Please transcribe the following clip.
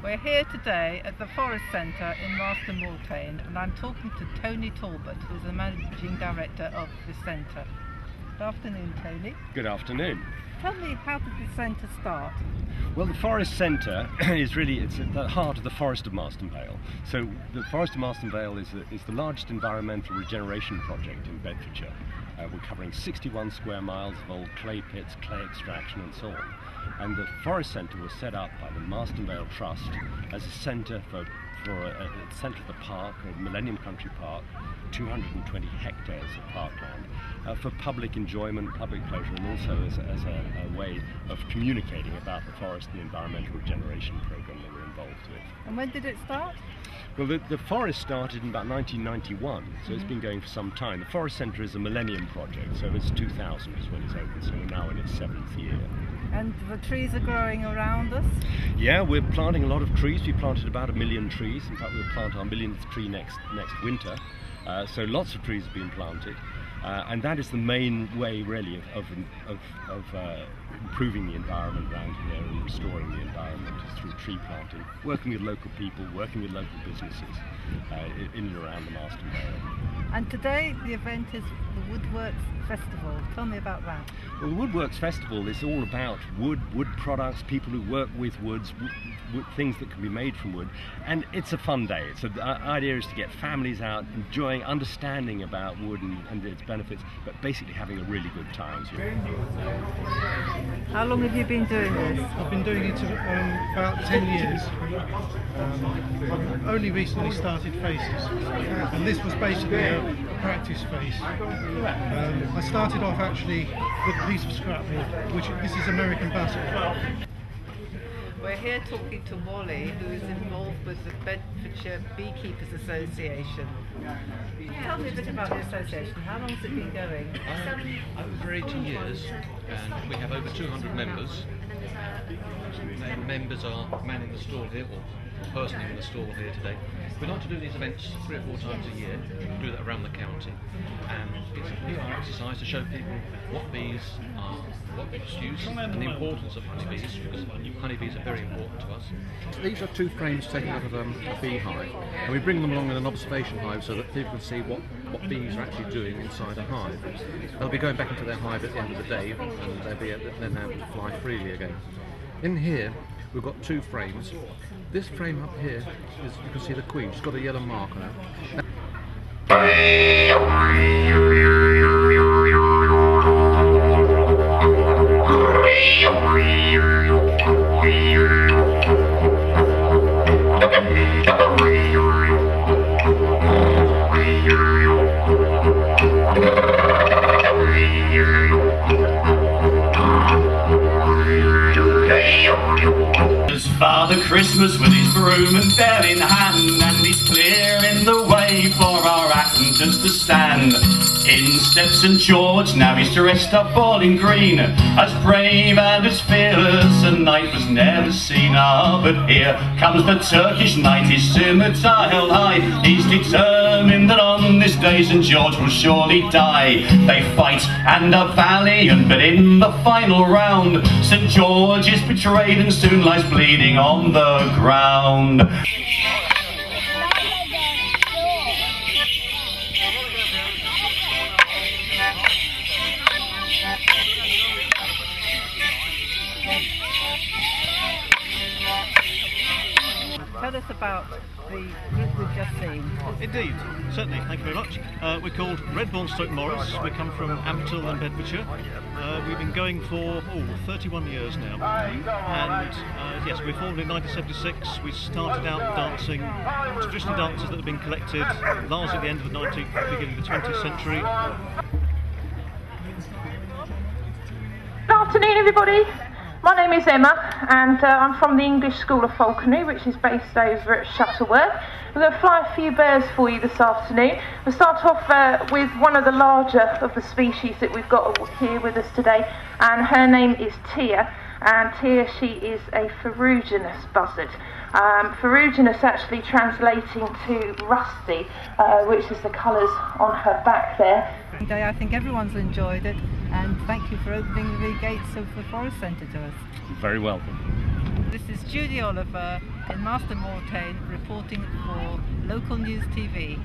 We're here today at the Forest Centre in Marston Mortain, and I'm talking to Tony Talbot, who's the Managing Director of the Centre. Good afternoon, Tony. Good afternoon. Tell me, how did the centre start? Well, the Forest Centre it's at the heart of the Forest of Marston Vale. So the Forest of Marston Vale is the largest environmental regeneration project in Bedfordshire. We're covering 61 square miles of old clay pits, clay extraction and so on. And the Forest Centre was set up by the Marston Vale Trust as a centre for a centre of the park, a Millennium Country Park, 220 hectares of parkland, for public enjoyment, public pleasure, and also as a way of communicating about the forest and the environmental regeneration programme that we're involved with. And when did it start? Well, the forest started in about 1991, so it's been going for some time. The Forest Centre is a Millennium project, so it's 2000 is when it's opened, so we're now in its 7th year. And the trees are growing around us? Yeah, we're planting a lot of trees. We planted about 1 million trees. In fact, we'll plant our 1,000,000th tree next winter. So lots of trees have been planted. And that is the main way, really, of improving the environment around here and restoring the environment, is through tree planting, working with local people, working with local businesses in and around the Marston Vale. And today the event is the Woodworks Festival. Tell me about that. Well, the Woodworks Festival is all about wood products, people who work with woods, things that can be made from wood, and it's a fun day. So the idea is to get families out, enjoying, understanding about wood and its benefits, but basically having a really good time. How long have you been doing this? I've been doing it about 10 years. I've only recently started faces, and this was basically a practice face. I started off actually with a piece of scrapwood, this is American basswood. We're here talking to Wally, who is involved with the Bedfordshire Beekeepers Association. Tell me a bit about the association. How long has it been going? Over 80 years, and we have over 200 members. And members are manning the stall here, or personally in the stall here today. We like to do these events 3 or 4 times a year. We do that around the county, and it's a PR exercise to show people what bees are, what bees use, and the importance of honeybees, because honeybees are very important to us. These are 2 frames taken out of a beehive, and we bring them along in an observation hive so that people can see what bees are actually doing inside a hive. They'll be going back into their hive at the end of the day, and they're able to fly freely again. In here, we've got 2 frames. This frame up here is, you can see the queen. She's got a yellow mark on her. Father Christmas with his broom and bell in hand, and he's clearing the way for our actors to stand. In steps St George, now he's dressed up all in green, as brave and as fearless a knight was never seen. Ah, but here comes the Turkish knight, his scimitar held high. He's determined that on this day St George will surely die. They fight and are valiant, but in the final round, St George is betrayed and soon lies bleeding on the ground. Tell us about the group we've just seen. Indeed, certainly, thank you very much. We're called Redbourne Stoke Morris. We come from Ampthill and Bedfordshire. We've been going for 31 years now. And yes, we formed in 1976. We started out dancing traditional dances that have been collected largely at the end of the 19th, beginning of the 20th century. Good afternoon, everybody. My name is Emma, and I'm from the English School of Falconry, which is based over at Shuttleworth. We're going to fly a few birds for you this afternoon. We'll start off with one of the larger of the species that we've got here with us today, and her name is Tia. And Tia, she is a ferruginous buzzard. Ferruginous actually translating to rusty, which is the colours on her back there. I think everyone's enjoyed it, and thank you for opening the gates of the Forest Centre to us. Very welcome. This is Judy Oliver in Master Mortain reporting for local news TV.